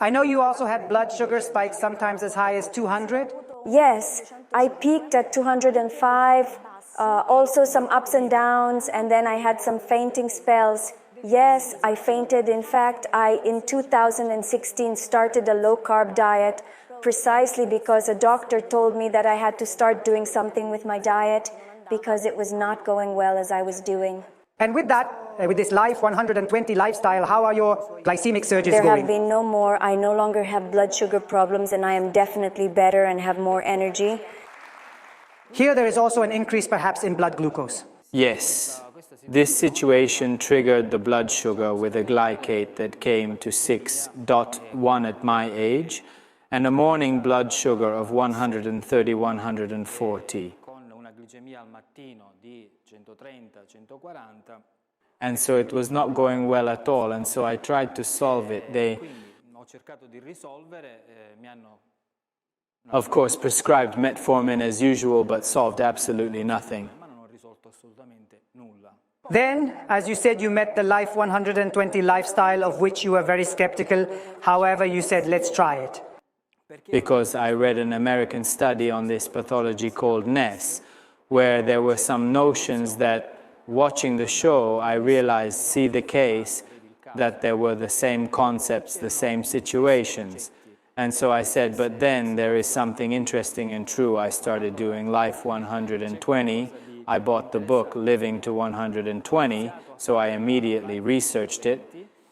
I know you also had blood sugar spikes sometimes as high as 200. Yes, I peaked at 205, also some ups and downs, and then I had some fainting spells. Yes, I fainted. In fact, in 2016 started a low-carb diet precisely because a doctor told me that I had to start doing something with my diet because it was not going well as I was doing. And with that, with this Life 120 lifestyle, how are your glycemic surges There going? have been no more. I no longer have blood sugar problems, and I am definitely better and have more energy. Here there is also an increase perhaps in blood glucose. Yes. This situation triggered the blood sugar with a glycate that came to 6.1 at my age, and a morning blood sugar of 130, 140. And so it was not going well at all, and so I tried to solve it. They, of course, prescribed metformin as usual, but solved absolutely nothing. Then, as you said, you met the Life 120 lifestyle, of which you were very skeptical. However, you said, let's try it. Because I read an American study on this pathology called NES, where there were some notions that, watching the show, I realized, see the case, that there were the same concepts, the same situations. And so I said, but then there is something interesting and true. I started doing Life 120. I bought the book Living to 120, so I immediately researched it.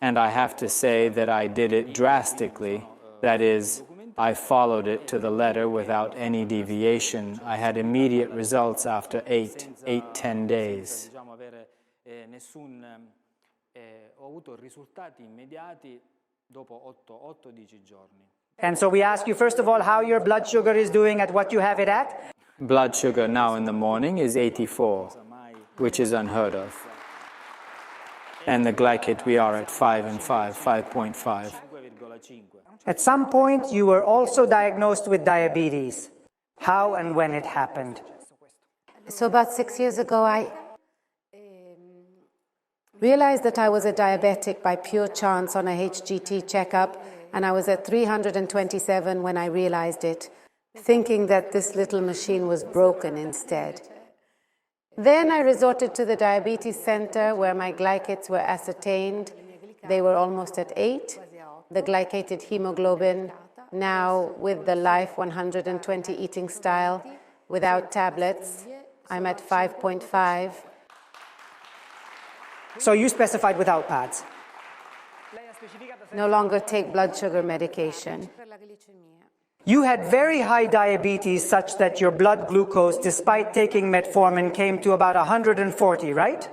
And I have to say that I did it drastically. That is, I followed it to the letter without any deviation. I had immediate results after 10 days. And so we ask you, first of all, how your blood sugar is doing at what you have it at. Blood sugar now in the morning is 84, which is unheard of. And the glycate, we are at 5 and 5, 5.5. At some point, you were also diagnosed with diabetes. How and when it happened? So about 6 years ago, I realized that I was a diabetic by pure chance on a HGT checkup, and I was at 327 when I realized it, thinking that this little machine was broken instead. Then I resorted to the diabetes center where my glycates were ascertained. They were almost at 8. The glycated hemoglobin, now with the Life 120 eating style, without tablets, I'm at 5.5. So you specified without pads. No longer take blood sugar medication. You had very high diabetes such that your blood glucose, despite taking metformin, came to about 140, right?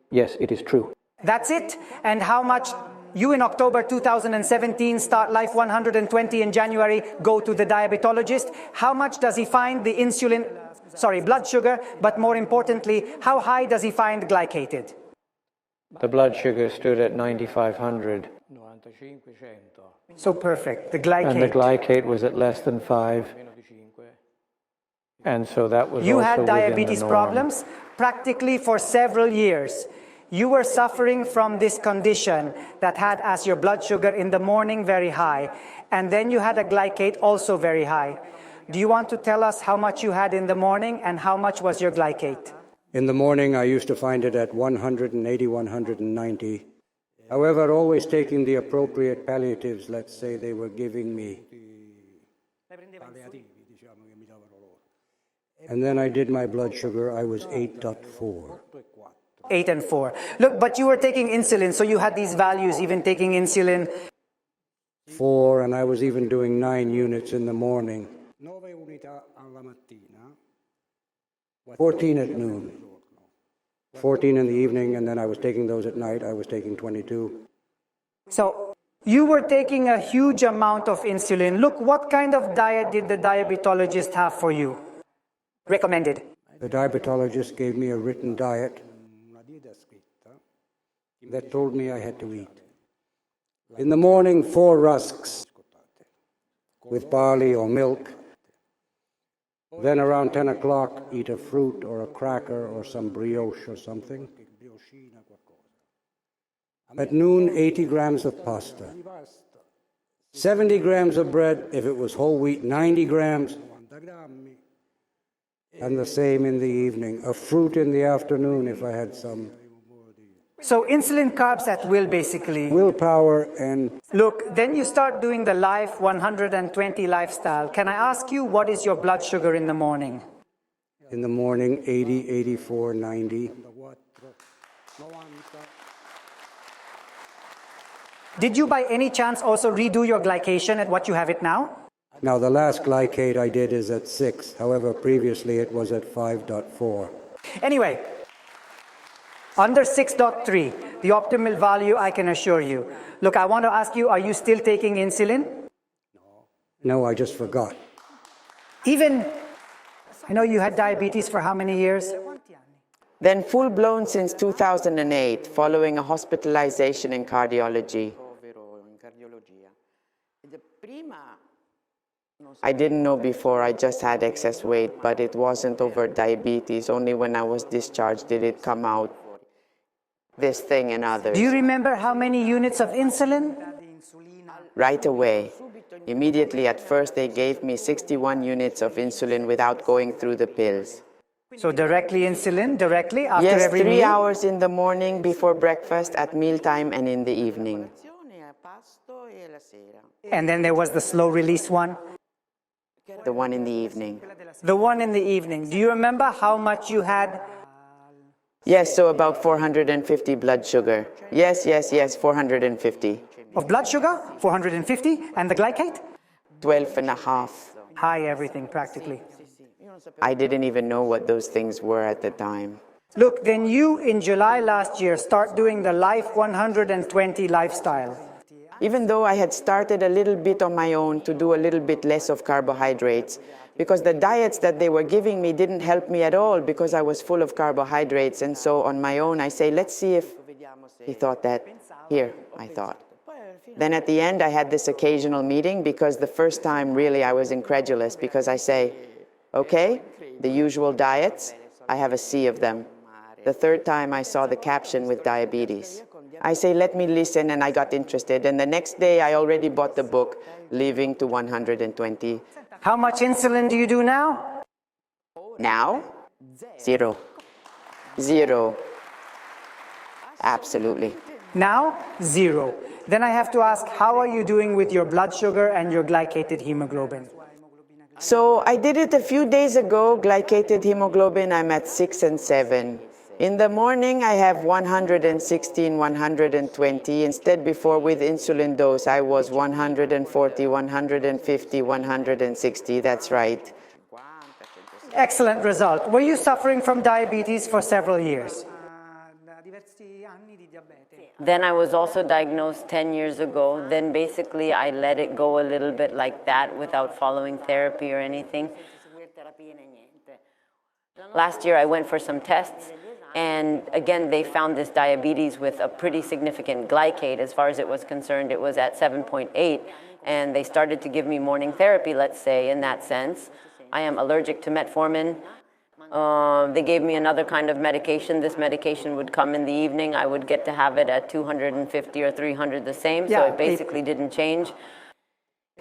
Yes, it is true. That's it? And how much? You in October 2017 start Life 120 in January, go to the diabetologist. How much does he find the blood sugar, but more importantly, how high does he find glycated? The blood sugar stood at 9,500. So perfect. The glycate. And the glycate was at less than 5. And so that was You also had within diabetes the norm. problems practically for several years. You were suffering from this condition that had as your blood sugar in the morning very high, and then you had a glycate also very high. Do you want to tell us how much you had in the morning and how much was your glycate? In the morning, I used to find it at 180, 190. However, always taking the appropriate palliatives, let's say they were giving me. And then I did my blood sugar, I was 8.4. 8 and 4. Look, but you were taking insulin, so you had these values, even taking insulin. 4, and I was even doing 9 units in the morning. 14 at noon. 14 in the evening, and then I was taking those at night. I was taking 22. So you were taking a huge amount of insulin. Look, what kind of diet did the diabetologist have for you? Recommended. The diabetologist gave me a written diet that told me I had to eat. In the morning, 4 rusks with barley or milk. Then around 10 o'clock, eat a fruit or a cracker or some brioche or something. At noon, 80 grams of pasta. 70 grams of bread if it was whole wheat, 90 grams. And the same in the evening. A fruit in the afternoon if I had some. So insulin carbs at will, basically. Willpower and... Look, then you start doing the Life 120 lifestyle. Can I ask you, what is your blood sugar in the morning? In the morning, 80, 84, 90. Did you by any chance also redo your glycation at what you have it now? Now, the last glycate I did is at 6. However, previously it was at 5.4. Anyway, under 6.3, the optimal value, I can assure you. Look, I want to ask you, are you still taking insulin? No, I just forgot. Even, I know you had diabetes for how many years? Then full-blown since 2008, following a hospitalization in cardiology. I didn't know before, I just had excess weight, but it wasn't over diabetes. Only when I was discharged did it come out, this thing and others. Do you remember how many units of insulin? Right away. Immediately at first they gave me 61 units of insulin without going through the pills. So directly insulin, directly after Yes, every 3 meal? hours in the morning before breakfast, at mealtime and in the evening. And then there was the slow release one? The one in the evening. The one in the evening. Do you remember how much you had? Yes, so about 450 blood sugar. Yes, 450. Of blood sugar, 450, and the glycate? 12 and a half. High everything, practically. I didn't even know what those things were at the time. Look, then you, in July last year, start doing the Life 120 lifestyle. Even though I had started a little bit on my own to do a little bit less of carbohydrates, because the diets that they were giving me didn't help me at all because I was full of carbohydrates. And so on my own, I say, let's see if he thought that. Here, I thought. Then at the end, I had this occasional meeting because the first time, really, I was incredulous because I say, okay, the usual diets, I have a sea of them. The third time I saw the caption with diabetes. I say, let me listen, and I got interested. And the next day, I already bought the book, Living to 120. How much insulin do you do now? Now? Zero. Zero. Absolutely. Now, 0. Then I have to ask, how are you doing with your blood sugar and your glycated hemoglobin? So I did it a few days ago, glycated hemoglobin, I'm at 6 and 7. In the morning, I have 116, 120. Instead, before with insulin dose, I was 140, 150, 160. That's right. Excellent result. Were you suffering from diabetes for several years? Then I was also diagnosed 10 years ago. Then basically I let it go a little bit like that without following therapy or anything. Last year I went for some tests, and again they found this diabetes with a pretty significant glycate. As far as it was concerned, it was at 7.8, and they started to give me morning therapy, let's say, in that sense. I am allergic to metformin. They gave me another kind of medication. This medication would come in the evening. I would get to have it at 250 or 300 the same, so it basically didn't change.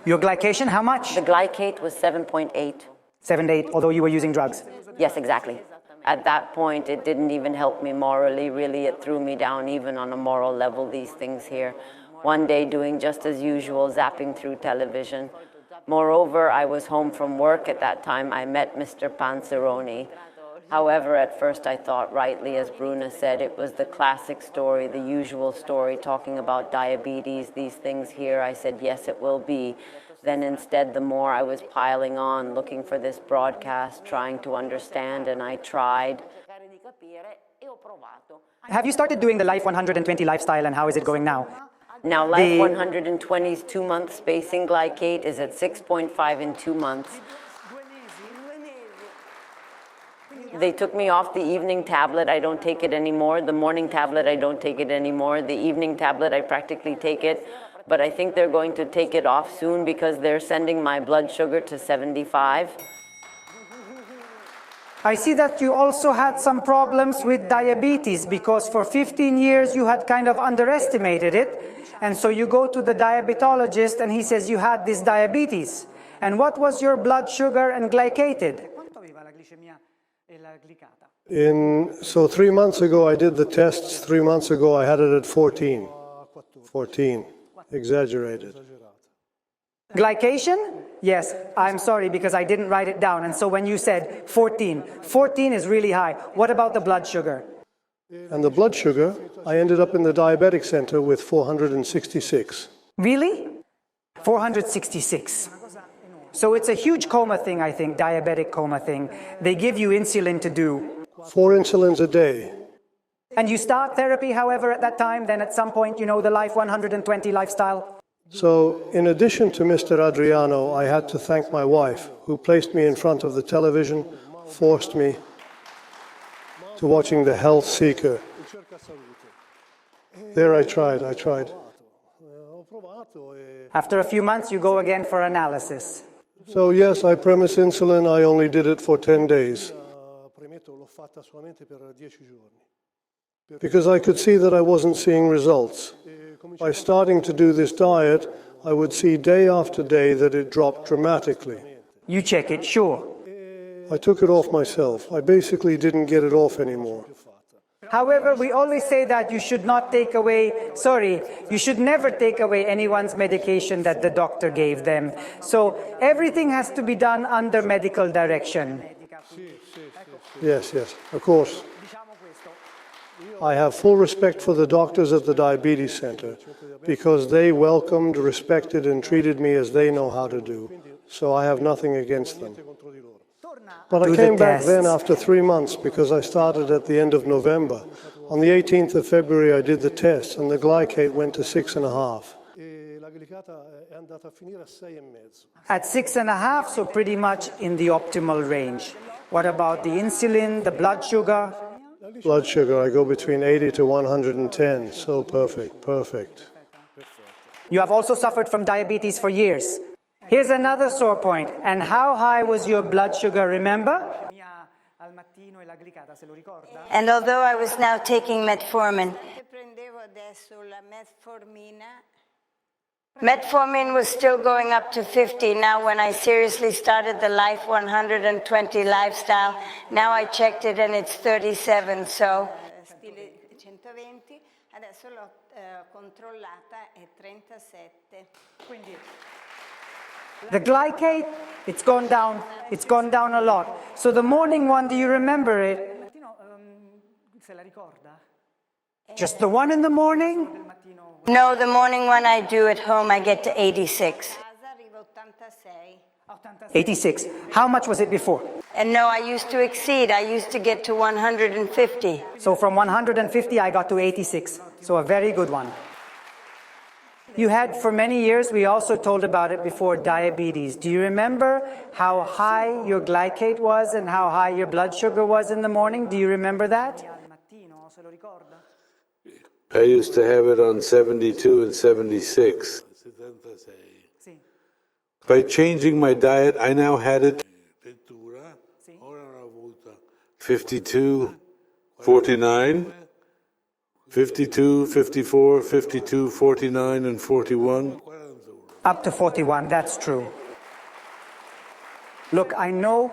Your glycation, how much? The glycate was 7.8. 7 to 8, although you were using drugs. Yes, exactly. At that point, it didn't even help me morally, really. It threw me down even on a moral level, these things here. One day doing just as usual, zapping through television. Moreover, I was home from work at that time. I met Mr. Panzironi. However, at first I thought rightly, as Bruna said, it was the classic story, the usual story, talking about diabetes, these things here. I said, yes, it will be. Then instead, the more I was piling on, looking for this broadcast, trying to understand, and I tried. Have you started doing the Life 120 lifestyle, and how is it going now? Now, Life 120's 2-month spacing glycate is at 6.5 in 2 months. They took me off the evening tablet. I don't take it anymore. The morning tablet, I don't take it anymore. The evening tablet, I practically take it. But I think they're going to take it off soon because they're sending my blood sugar to 75. I see that you also had some problems with diabetes because for 15 years you had kind of underestimated it. And so you go to the diabetologist and he says you had this diabetes. And what was your blood sugar and glycated? So 3 months ago I did the tests. 3 months ago I had it at 14. 14. Exaggerated. Glycation? Yes, I'm sorry because I didn't write it down. And so when you said 14, 14 is really high. What about the blood sugar? And the blood sugar, I ended up in the diabetic center with 466. Really? 466. So it's a huge coma thing, I think, diabetic coma thing. They give you insulin to do. 4 insulins a day. And you start therapy, however, at that time, then at some point, you know, the Life 120 lifestyle. So, in addition to Mr. Adriano, I had to thank my wife, who placed me in front of the television, forced me to watching The Health Seeker. There I tried. After a few months, you go again for analysis. So, yes, I premise insulin. I only did it for 10 days. Because I could see that I wasn't seeing results. By starting to do this diet, I would see day after day that it dropped dramatically. You check it, sure. I took it off myself. I basically didn't get it off anymore. However, we always say that you should not take away, you should never take away anyone's medication that the doctor gave them. So everything has to be done under medical direction. Yes, of course. I have full respect for the doctors at the diabetes center because they welcomed, respected, and treated me as they know how to do. So I have nothing against them. But I came back then after 3 months because I started at the end of November. On the 18th of February, I did the test, and the glycate went to 6.5. At 6.5, so pretty much in the optimal range. What about the insulin, the blood sugar? Blood sugar, I go between 80 to 110. So perfect. You have also suffered from diabetes for years. Here's another sore point. And how high was your blood sugar, remember? And although I was now taking metformin, metformin was still going up to 50. Now when I seriously started the Life 120 lifestyle, now I checked it and it's 37, so. The glycate, it's gone down a lot. So the morning one, do you remember it? Just the one in the morning? No, the morning one I do at home, I get to 86. 86. How much was it before? And no, I used to exceed. I used to get to 150. So from 150, I got to 86. So a very good one. You had, for many years, we also told about it before, diabetes. Do you remember how high your glycate was and how high your blood sugar was in the morning? Do you remember that? I used to have it on 72 and 76. By changing my diet, I now had it 52, 49, 52, 54, 52, 49, and 41. Up to 41, that's true. Look, I know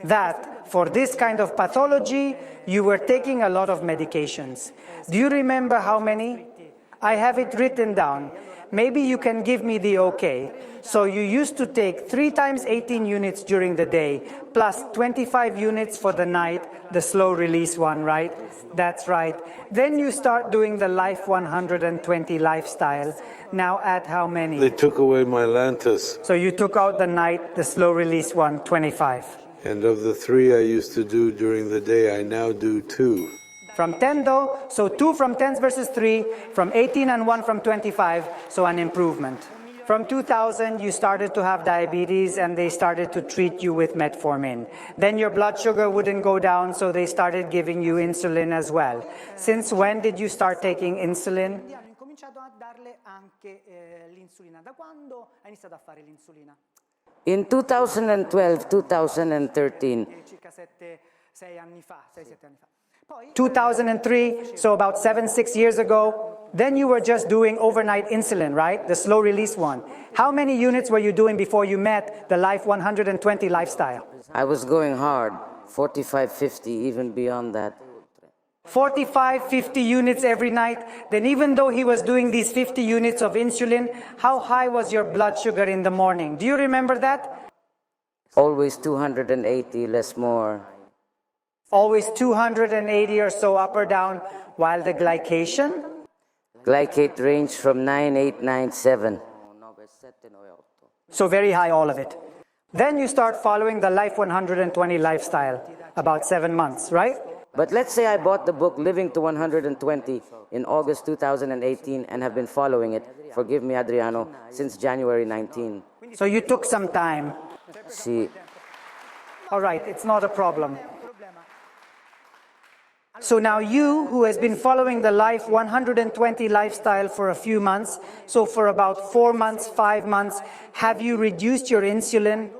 that for this kind of pathology, you were taking a lot of medications. Do you remember how many? I have it written down. Maybe you can give me the okay. So you used to take 3 times 18 units during the day, plus 25 units for the night, the slow release one, right? That's right. Then you start doing the Life 120 lifestyle. Now at how many? They took away my Lantus. So you took out the night, the slow release one, 25. And of the 3 I used to do during the day, I now do 2. From 10 though, so 2 from 10 versus 3, from 18 and 1 from 25, so an improvement. From 2000, you started to have diabetes and they started to treat you with metformin. Then your blood sugar wouldn't go down, so they started giving you insulin as well. Since when did you start taking insulin? In 2012, 2013, 2003, so about 7-6 years ago, then you were just doing overnight insulin, right? The slow release one. How many units were you doing before you met the Life 120 lifestyle? I was going hard, 45, 50, even beyond that. 45, 50 units every night. Then even though he was doing these 50 units of insulin, how high was your blood sugar in the morning? Do you remember that? Always 280, less more. Always 280 or so up or down, while the glycation? Glycate ranged from 9897. So very high, all of it. Then you start following the Life 120 lifestyle, about 7 months, right? But let's say I bought the book Living to 120 in August 2018 and have been following it, forgive me Adriano, since January 19. So you took some time. See. All right, it's not a problem. So now you, who has been following the Life 120 lifestyle for a few months, so for about 4 months, 5 months, have you reduced your insulin?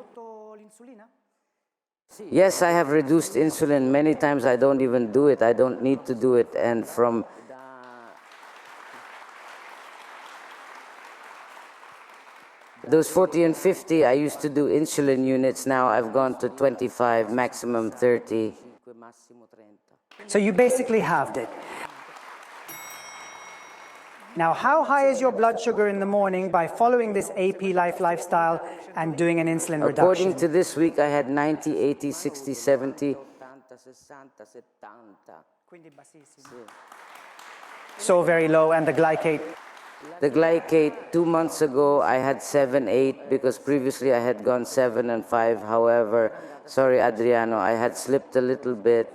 Yes, I have reduced insulin many times. I don't even do it. I don't need to do it. And from those 40 and 50, I used to do insulin units. Now I've gone to 25, maximum 30. So you basically halved it. Now, how high is your blood sugar in the morning by following this AP Life lifestyle and doing an insulin reduction? According to this week, I had 90, 80, 60, 70. So very low, and the glycate? The glycate, 2 months ago, I had 7, 8, because previously I had gone 7 and 5. However, sorry, Adriano, I had slipped a little bit.